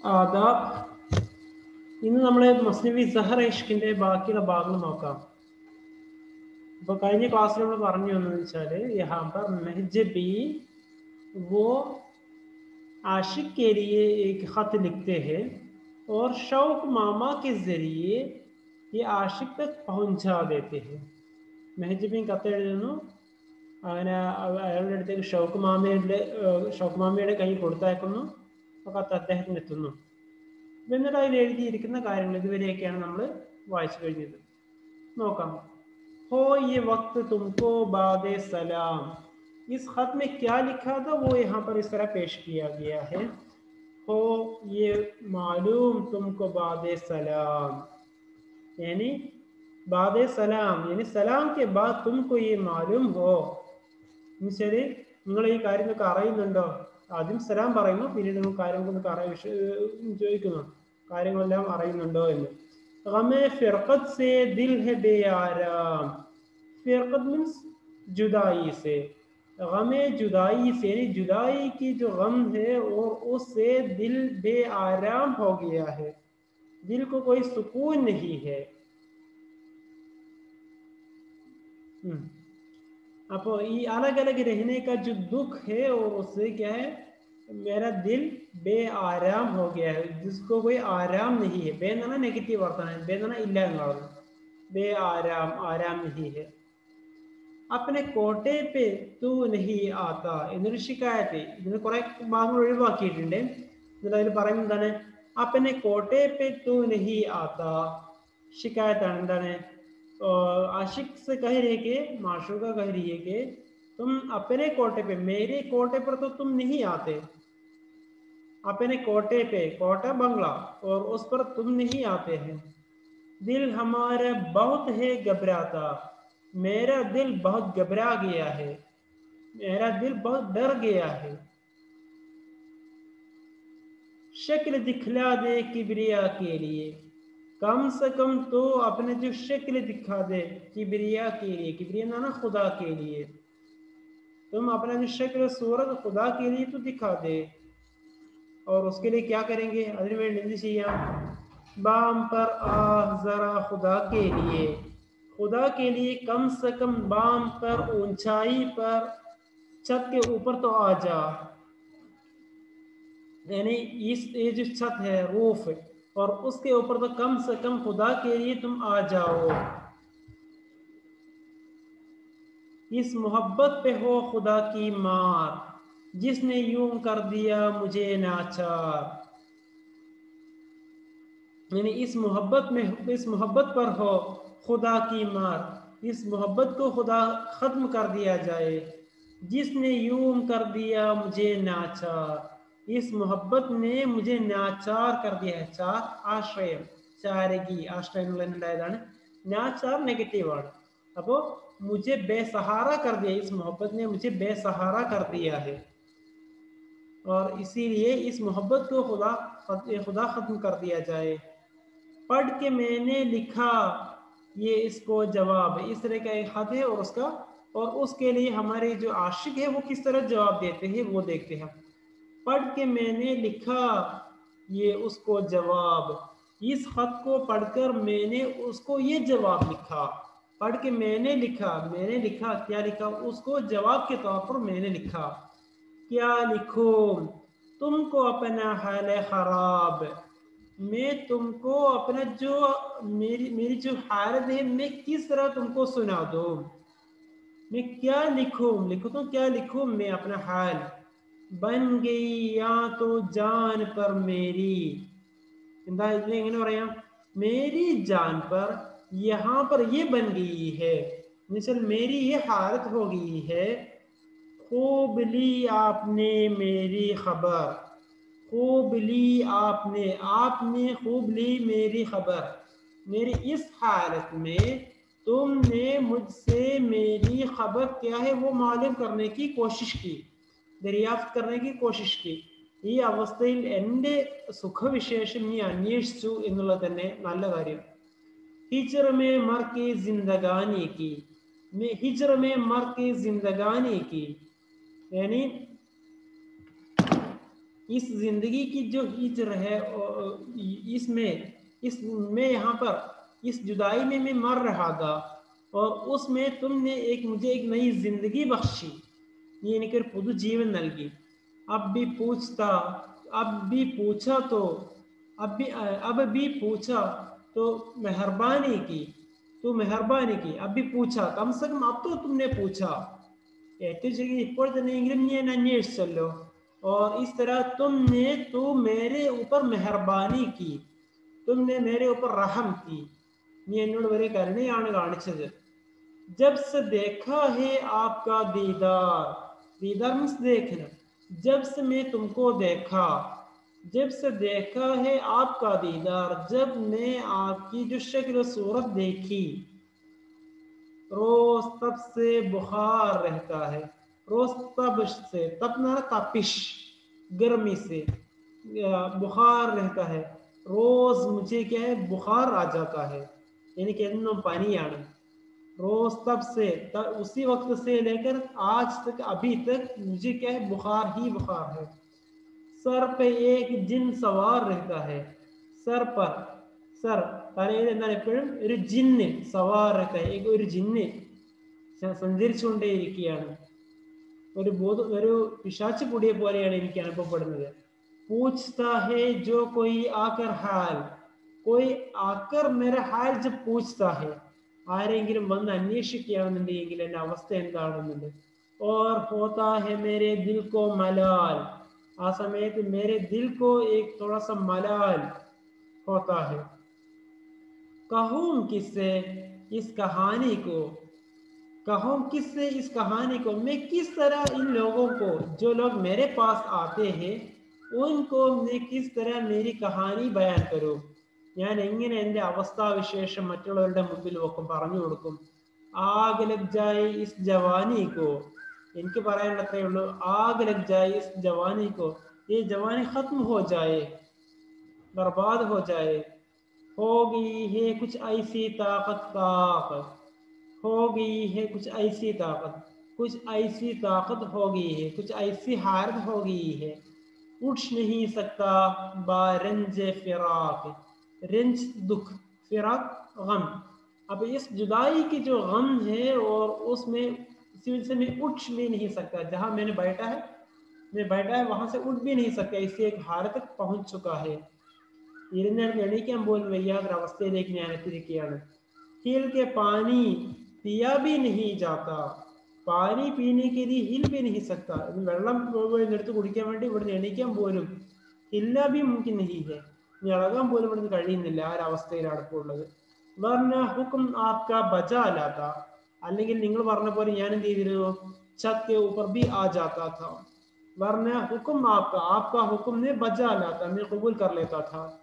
ആദാബ്. ഇന്ന് നമ്മൾ മസ്നവി സഹർ ഇഷ്കിന്റെ ബാക്കിയുള്ള ഭാഗങ്ങൾ നോക്കാം. അപ്പോൾ കഴിഞ്ഞ ക്ലാസ്സിൽ നമ്മൾ പറഞ്ഞു എന്ന് വെച്ചാൽ യഹാം पर महजबी वो आशिक के लिए एक खत लिखते हैं और शौक मामा के जरिए ये आशिक तक पहुंचा देते हैं. മെഹജബി കത്ത് എഴുതുന്നു, അങ്ങനെ അയാളുടെ അടുത്തേക്ക് ഷൗക്ക് മാമയുടെ കയ്യിൽ കൊടുത്തയക്കുന്നു. അപ്പോൾ കത്ത് അദ്ദേഹത്തിന് എത്തുന്നു. എന്നിട്ട് അതിൽ എഴുതിയിരിക്കുന്ന കാര്യങ്ങൾ ഇതുവരെയൊക്കെയാണ് നമ്മൾ വായിച്ചു കഴിഞ്ഞത്. നോക്കാം. हो ये वक्त तुमको बाद सलाम. इस खत में क्या लिखा था वो यहाँ पर इस तरह पेश किया गया है. हो ये मालूम तुमको बाद सलाम, यानी बाद सलाम यानी सलाम के बाद तुमको ये मालूम हो. എന്നുവെച്ചാൽ നിങ്ങൾ ഈ കാര്യങ്ങളൊക്കെ അറിയുന്നുണ്ടോ? ആദ്യം സലാം പറയുന്നു, പിന്നീട് നിങ്ങൾ കാര്യങ്ങളൊക്കെ ചോദിക്കുന്നു, കാര്യങ്ങളെല്ലാം അറിയുന്നുണ്ടോ എന്ന്. गमे फिरकत से दिल है बेआराम. फिरकत मीन्स जुदाई से. गमे जुदाई से यानी जुदाई की जो गम है और उससे दिल बेआराम हो गया है, दिल को कोई सुकून नहीं है. അപ്പോൾ ഈ अलग अलग रहने का जो दुख है और उससे क्या है, मेरा दिल बे आराम हो गया है, जिसको कोई आराम नहीं है. बे ना നെഗറ്റീവ് അർത്ഥമാണ്, ബേ എന്ന് പറഞ്ഞാൽ ഇല്ല എന്നുള്ളത്. ബേ ആരാം, ആരാം नहीं है. अपने कोटे पे तू नहीं आता എന്നൊരു ശിക്കായത്ത്. ഇതിന് കുറെ ഭാഗങ്ങൾ ഒഴിവാക്കിയിട്ടുണ്ട്. എന്നിട്ട് അതിൽ പറയുന്നത് എന്താണ്? अपने कोटे पे तू नहीं आता ശിക്കായത്താണ്. എന്താണ്? आशिक से कह रही है कि माशूका कह रही है कि तुम अपने कोटे पे, मेरे कोटे पर तो तुम नहीं आते. अपने कोटे पे, कोटा बंगला, और उस पर तुम नहीं आते हैं. दिल हमारा बहुत है घबराता, मेरा दिल बहुत घबरा गया है, मेरा दिल बहुत डर गया है. शक्ल दिखला दे किबरिया के लिए, कम से कम तो अपने जो शक्ल दिखा दे किबरिया के लिए. किबरिया ना खुदा के लिए. तुम अपना जो शक्ल सूरत खुदा के लिए तो दिखा दे. और उसके लिए क्या करेंगे? അതിനു വേണ്ടി എന്ത് ചെയ്യാം? बाम पर आ जरा खुदा के लिए, खुदा के लिए कम से कम बाम पर, ऊंचाई पर, छत के ऊपर तो आ जा. यानी ये जो छत है, रूफ, और उसके ऊपर तो कम से कम खुदा के लिए तुम आ जाओ. इस मोहब्बत पे हो खुदा की मार, जिसने यूं कर दिया मुझे नाचार. यानी इस मोहब्बत पर हो खुदा की मार, इस मोहब्बत को खुदा खत्म कर दिया जाए. जिसने यूं कर दिया मुझे नाचार, इस मोहब्बत ने मुझे नाचार कर दिया है. चार ആശ്രയം, ചാരകി, ആശ്രയം എന്നുള്ളതാണ്. നാച്ചാർ നെഗറ്റീവ് ആണ്. അപ്പോൾ मुझे बेसहारा कर दिया, इस मोहब्बत ने मुझे बेसहारा कर दिया है. और इसीलिए इस मोहब्बत को खुदा खत्म कर दिया जाए. पढ़ के मैंने लिखा ये इसको जवाब. इस तरह का एक खत है और उसके लिए हमारे जो आशिक है वो किस तरह जवाब देते हैं वो देखते हैं. पढ़ के मैंने लिखा ये उसको जवाब. इस खत को पढ़कर मैंने उसको ये जवाब लिखा. पढ़ के मैंने लिखा क्या लिखा? उसको जवाब के तौर पर मैंने लिखा. क्या लिखूं? तुमको अपना हाल खराब, मैं तुमको अपना जो मेरी जो हालत है मैं किस तरह तुमको सुना दूं. मैं क्या लिखूं तो क्या लिखूं मैं अपना हाल. बन गई या तो जान पर मेरी. എന്താ ഇതിനെ എങ്ങനെ പറയാം? मेरी जान पर, यहाँ पर ये बन गई है, मिसल मेरी ये हालत हो गई है. खूब ली आपने मेरी खबर, खूब ली आपने खूब ली मेरी खबर. मेरी इस हालत में तुमने मुझसे मेरी खबर क्या है वो मालूम करने की कोशिश की, दरियाफ्त करने की कोशिश की. ഈ അവസ്ഥയിൽ എൻ്റെ സുഖവിശേഷം നീ അന്വേഷിച്ചു എന്നുള്ളത് തന്നെ നല്ല കാര്യം. हिजर में मर के जिंदगानी की, हिजर में मर के जिंदगानी की, यानी اس زندگی کی جو ہجر ہے اس میں یہاں پر اس جدائی میں مر رہا تھا اور اس میں تم نے مجھے ایک نئی زندگی بخشی یہ എനിക്കൊരു പുതുജീവൻ നൽകി اب بھی پوچھا تو مہربانی کی اب بھی پوچھا کم سے کم اب تو تم نے پوچھا ഏറ്റവും ശരിക്കും ഇപ്പോൾ തന്നെയെങ്കിലും നീ എന്നെ അന്വേഷിച്ചല്ലോ اور اس طرح تو میرے اوپر مہربانی کی تم نے میرے اوپر رحم کی നീ എന്നോട് വലിയ കരുണയാണ് കാണിച്ചത് جب سے دیکھا ہے آپ کا دیدار means دیکھنا جب سے میں تم کو دیکھا جب سے دیکھا ہے آپ کا دیدار جب میں آپ کی جو شکل و صورت دیکھی روز تب سے بخار رہتا ہے روز تب سے تب نہ تپش گرمی سے بخار رہتا ہے روز مجھے کیا ہے بخار آ جاتا ہے یعنی کہ انم پانیയാണ് روز تب سے اسی وقت سے لے کر آج تک ابھی تک مجھے کیا ہے بخار ہی بخار ہے سر پہ ایک جن سوار رہتا ہے سر തലയിൽ എന്താണ് എപ്പോഴും ഒരു ജിന്ന് സവാർ ഒരു ജിന്ന് സഞ്ചരിച്ചുകൊണ്ടേയിരിക്കുകയാണ് ഒരു പിശാച് പൊടിയെ പോലെയാണ് എനിക്ക് അനുഭവപ്പെടുന്നത് പൂച്ച്താ ഹേ ജോ കോയി ആകർ ഹാൽ കോയി ആകർ മേരാ ഹാൽ ജബ് പൂച്ച്താ ഹേ ആരെങ്കിലും വന്ന് അന്വേഷിക്കുകയാണെന്നുണ്ടെങ്കിൽ എൻ്റെ അവസ്ഥ എന്താണെന്നുണ്ട് ഓർ ഹോത്താ ഹേ മേരെ ദിൽ കോ മലാൽ ആ സമയത്ത് മേരെ ദിൽ കോ ഏക് തോടാ സാ മലാൽ ഹോത്താ ഹേ कहूँ किससे इस कहानी को मैं किस तरह इन लोगों को जो लोग मेरे पास आते हैं उनको मैं किस तरह मेरी कहानी बयान करूँ ഞാൻ എങ്ങനെ എൻ്റെ അവസ്ഥാവിശേഷം മറ്റുള്ളവരുടെ മുമ്പിൽ ഒക്കെ പറഞ്ഞു കൊടുക്കും ആഗ് ലഗ് ജായേ ഇസ് ജവാനി കോ എനിക്ക് പറയാനുള്ളതേ ഉള്ളൂ ആഗ് ലഗ് ജായേ ഇസ് ജവാനി കോ ये जवानी खत्म हो जाए बर्बाद हो जाए हो गई है कुछ ऐसी ताकत हो गई है कुछ ऐसी ताकत हो गई है कुछ ऐसी हालत हो गई है उठ नहीं सकता बारंज फिराक रंज दुख फिराक गम अब इस जुदाई की जो गम है और उसमें इसी वजह से मैं उठ भी नहीं सकता जहाँ मैं बैठा है वहाँ से उठ भी नहीं सकता इससे एक हालत तक पहुँच चुका है എണീക്കാൻ പോലും വയ്യാത്തൊരവസ്ഥയിലേക്ക് ഞാൻ എത്തിയിരിക്കുകയാണ് हिल के पानी पिया भी नहीं जाता पानी पीने के लिए हिल भी नहीं सकता വെള്ളം എടുത്ത് കുടിക്കാൻ വേണ്ടി ഇവിടുന്ന് എണീക്കാൻ പോലും ഹില്ല भी मुमकिन नहीं है ഇളകാൻ പോലും ഇവിടുന്ന് കഴിയുന്നില്ല ആ ഒരു അവസ്ഥയിലാണ് ഇപ്പോൾ ഉള്ളത് വർന ഹുക്ം ആപ്കാ ബജാ ലാതാ അല്ലെങ്കിൽ നിങ്ങൾ പറഞ്ഞ പോലെ ഞാൻ എന്ത് ചെയ്തിരുന്നു छत के ऊपर भी आ जाता था वरना हुक्म आपका हुक्म ने बजा लाता मैं कबूल कर लेता था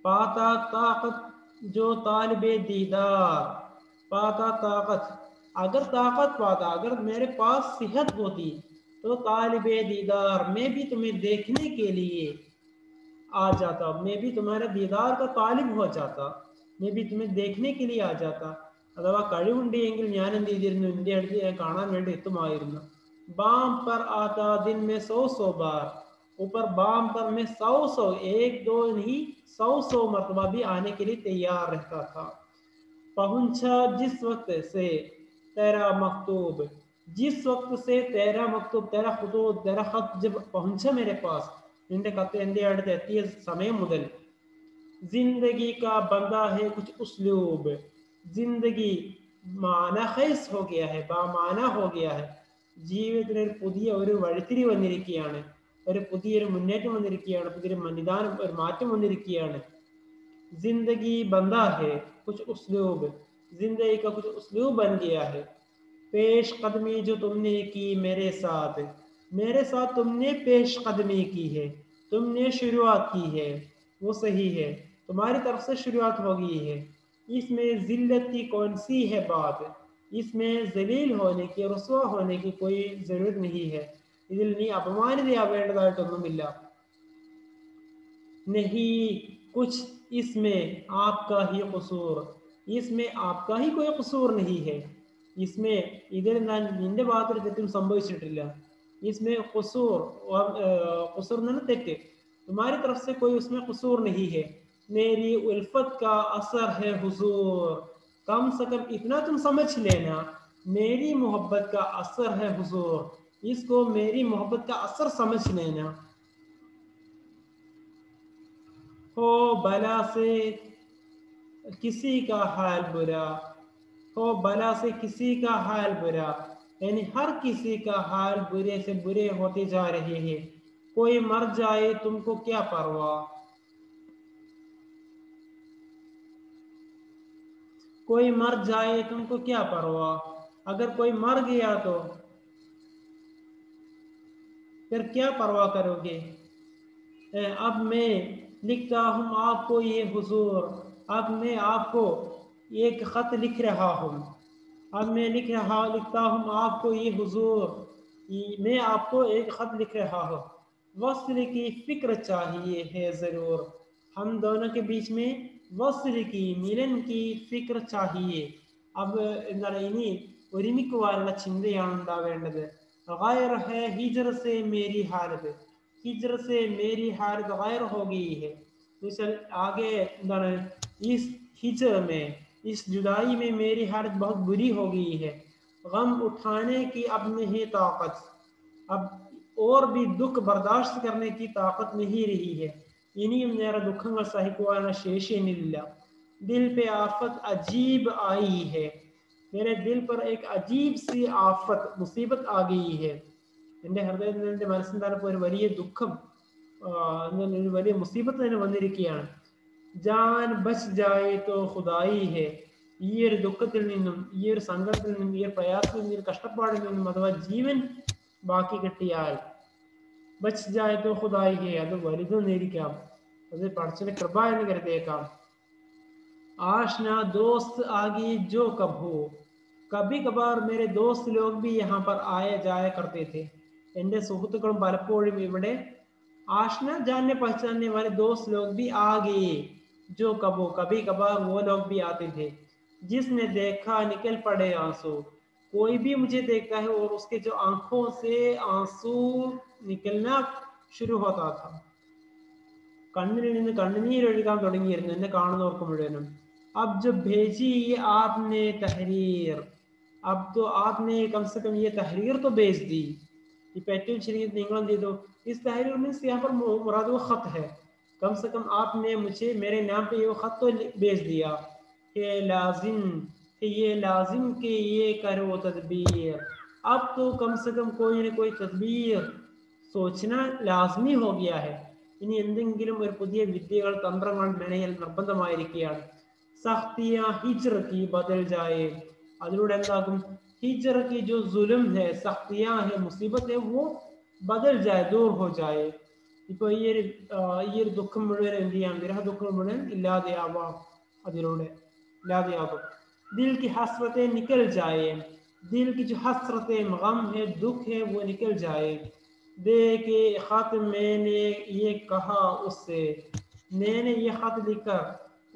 पाता ताकत जो तालिबे दीदार पाता ताकत अगर ताकत पाता अगर मेरे पास सेहत होती तो तालिबे दीदार मैं भी तुम्हें देखने के लिए आ जाता मैं भी तुम्हारे दीदार का तालिब हो जाता मैं भी तुम्हें देखने के लिए आ जाता അഥവാ കഴിവുണ്ടെങ്കിൽ ഞാൻ എന്ത് ചെയ്തിരുന്നു എൻ്റെ അടുത്ത് ഞാൻ കാണാൻ വേണ്ടി എത്തുമായിരുന്നു बाम पर आता दिन में 100 बार ऊपर बाम पर मैं 100 एक दो नहीं 100 मरतबा भी आने के लिए तैयार रहता था पहुंचा जिस वक्त से तेरा मकतूब तेरा खुतूब तेरा खत जब पहुंचा मेरे पास നിന്റെ കത്ത് എൻ്റെ അടുത്ത് എത്തിയ സമയം മുതൽ जिंदगी का बंदा है कुछ उसलूब जिंदगी माना खैस हो गया है बामाना हो गया है ജീവിതത്തിൽ ഒരു പുതിയ ഒരു വഴിത്തിരി വന്നിരിക്കുകയാണ് പുതിയൊരു മുന്നേറ്റം വന്നിരിക്കുകയാണ് പുതിയൊരു നിദാനം ഒരു മാറ്റം വന്നിരിക്കുകയാണ് जिंदगी बंदा है कुछ उसलूब जिंदगी का कुछ उसलूब बन गया है पेश कदमी जो तुमने की मेरे साथ तुमने पेश कदमी की है तुमने शुरुआत की है वो सही है तुम्हारी तरफ से शुरुआत हो गई है इसमें जिल्लत की कौन सी है बात इसमें जलील होने की रुस्वा होने की कोई जरूरत नहीं है ഇതിൽ നീ അപമാനിതയാവേണ്ടതായിട്ടൊന്നുമില്ല नहीं कुछ इसमें आपका ही कसूर इसमें आपका ही कोई कसूर नहीं है इसमें ഇതിൽ നിന്റെ ഭാഗത്തൊരു തെറ്റും സംഭവിച്ചിട്ടില്ല इसमें कसूर न तेटे, तुम्हारी तरफ से कोई उसमें कसूर नहीं है। मेरी उल्फत का असर है हुजूर, कम से कम इतना तुम समझ लेना, मेरी मोहब्बत का असर है हुजूर, इसको मेरी मोहब्बत का असर समझ लेना। हो बला से किसी का हाल बुरा, हो बला से किसी का हाल बुरा, यानी हर किसी का हाल बुरे से बुरे होते जा रहे हैं। कोई मर जाए तुमको क्या परवाह, कोई मर जाए तुमको क्या परवाह, अगर कोई मर गया तो फिर क्या परवाह करोगे। अब मैं लिखता हूँ आपको ये हुजूर, अब मैं आपको एक ख़त लिख रहा हूँ, अब मैं लिखता हूँ आपको ये हुजूर, मैं आपको एक ख़त लिख रहा हूँ। वस्ल की फ़िक्र चाहिए है ज़रूर, हम दोनों के बीच में वस्ल की മിലൻ की फ़ിക്ർ चाहिए. अब എന്താണ് ഇനി ഒരുമിക്കുവാനുള്ള ചിന്തയാണ് ഉണ്ടാവേണ്ടത്. ഗൈർ है हिजर से मेरी हालत, हिजर से मेरी हालत गैर हो गई है. तो आगे എന്താണ് इस हिजर में, इस जुदाई में मेरी हालत बहुत बुरी हो गई है. गम उठाने की अब नहीं ताकत, अब और भी दुख बर्दाश्त करने की ताकत नहीं रही है, ഇനിയും നേരെ ദുഃഖങ്ങൾ സഹിക്കുവാനുള്ള ശേഷി എന്നില്ല. दिल पे आफत अजीब आई है, मेरे दिल पर एक अजीब सी आफत मुसीबत आ गई है. എൻ്റെ ഹൃദയത്തിൽ എൻ്റെ മനസ്സിൻ്റെ ഒരു വലിയ ദുഃഖം, ഒരു വലിയ മുസീബത്ത് തന്നെ വന്നിരിക്കുകയാണ്. ജാൻ ബച്ച് ജായേ തോ ഖുദായി ഹെ, ഈ ഒരു ദുഃഖത്തിൽ നിന്നും, ഈ ഒരു സങ്കടത്തിൽ നിന്നും, ഈ ഒരു പ്രയാസത്തിൽ നിന്നും, ഈ ഒരു കഷ്ടപ്പാടിൽ നിന്നും അഥവാ ജീവൻ ബാക്കി കിട്ടിയാൽ, ബച്ച് ജായേ തോ ഖുദായി ഹെ, അത് വലുതെന്നിരിക്കാം, അത് പടച്ചവന്റെ കൃപ എന്ന് കരുതിയേക്കാം. आशना दोस्त आगे जो कब हो, कभी कभार मेरे दोस्त लोग भी यहाँ पर आए जाया करते थे. എൻ്റെ സുഹൃത്തുക്കളും പലപ്പോഴും ഇവിടെ आशना जानने पहचानने वाले दोस्त लोग भी आ गए, जो कब हो कभी कभार वो लोग भी आते थे. जिसने देखा निकल पड़े आंसू, कोई भी मुझे देखता है और उसके जो आंखों से आंसू निकलना शुरू होता था. കണ്ണിൽ നിന്ന് കണ്ണുനീരൊഴുകാൻ തുടങ്ങിയിരുന്നു എന്നെ കാണുന്നവർക്ക് മുഴുവനും. अब जो भेजी ये आपने तहरीर, अब तो आपने कम से कम ये तहरीर तो भेज दी. ഇപ്പൊ ഏറ്റവും ശരിക്കും നിങ്ങൾ എന്ത് ചെയ്തു, इस तहरीर मीन्स यहाँ पर मुराद वो खत है, कम से कम आपने मुझे मेरे नाम पे ये खत तो भेज दिया. ये लाजिम के ये करो तदबीर, अब तो कम से कम कोई न कोई तदबीर सोचना लाजमी हो गया है. ഇനി എന്തെങ്കിലും ഒരു പുതിയ വിദ്യകൾ തന്ത്രങ്ങൾ മെനയൽ നിർബന്ധമായിരിക്കുകയാണ്. സഖ്തിയ ഹിജ്ർ की बदल जाए, അതിലൂടെ എന്താകും, ഹിജ്ർ की जो जुल्म है, सख्तियां है, मुसीबत है, वो बदल जाए, दूर हो जाए. ഇപ്പോൾ ഈ ഒരു ദുഃഖം മുഴുവൻ എന്ത് ചെയ്യാം, വിരഹ ദുഃഖം മുഴുവൻ ഇല്ലാതെയാവാം, അതിലൂടെ ഇല്ലാതെയാകും. दिल की हसरतें निकल जाए, दिल की जो हसरतें गम है, दुख है, वो निकल जाए. दे के खत मैंने ये कहा उससे, मैंने ये खत लिखकर,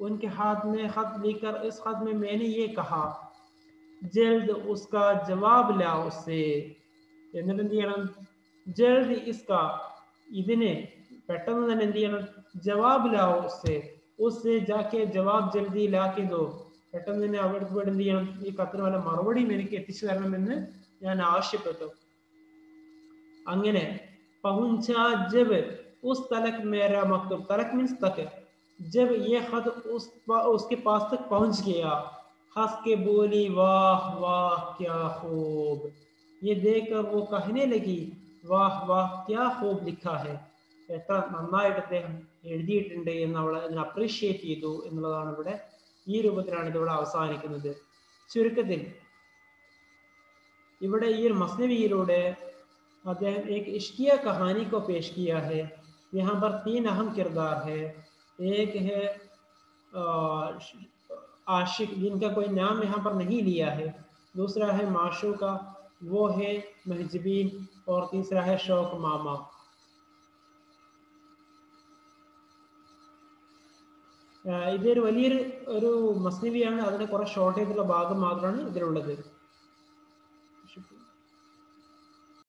उनके हाथ में खत लिखकर, इस खत में मैंने ये कहा, जल्द उसका जवाब ला उससे. എന്നിട്ട് എന്ത് ചെയ്യണം, ജൽദ് ഇസ്ക, ഇതിനെ പെട്ടെന്ന് തന്നെ എന്ത് ചെയ്യണം, ജവാബ് ലാओ उससे, उससे जाके जवाब जल्दी लाके दो, പെട്ടെന്ന് തന്നെ അവിടേക്ക് പോയിട്ട് എന്ത് ചെയ്യണം, ഈ കത്തിന് വല്ല മറുപടിയും എനിക്ക് എത്തിച്ചു തരണമെന്ന് ഞാൻ ആവശ്യപ്പെട്ടു. അങ്ങനെ पहुंचा जब उस तलक मेरा मकतूब, तलक मीन्स तक, जब ये खत उसके पास तक पहुंच गया, हंस के बोली वाह वाह क्या खूब, ये देखकर वो कहने लगी वाह वाह क्या खूब लिखा है, എത്ര നന്നായിട്ട് അദ്ദേഹം എഴുതിയിട്ടുണ്ട് എന്ന് അവൾ അതിനെ അപ്രീഷിയേറ്റ് ചെയ്തു എന്നുള്ളതാണ് ഇവിടെ, ഈ രൂപത്തിലാണ് ഇതിവിടെ അവസാനിക്കുന്നത്. ചുരുക്കത്തിൽ ഇവിടെ ഈ ഒരു മസ്നവിയിലൂടെ അദ്ദേഹം एक इश्किया कहानी को पेश किया है. यहाँ पर 3 अहम किरदार है. एक है आशिक, जिनका कोई नाम यहाँ पर नहीं लिया है. दूसरा है माशूका, वो है महजबीन, और तीसरा है शौक मामा. ഇതൊരു വലിയൊരു മസ്നവിയാണ്, അതിന് കുറെ ഷോർട്ട് ആയിട്ടുള്ള ഭാഗം മാത്രമാണ് ഇതിലുള്ളത്.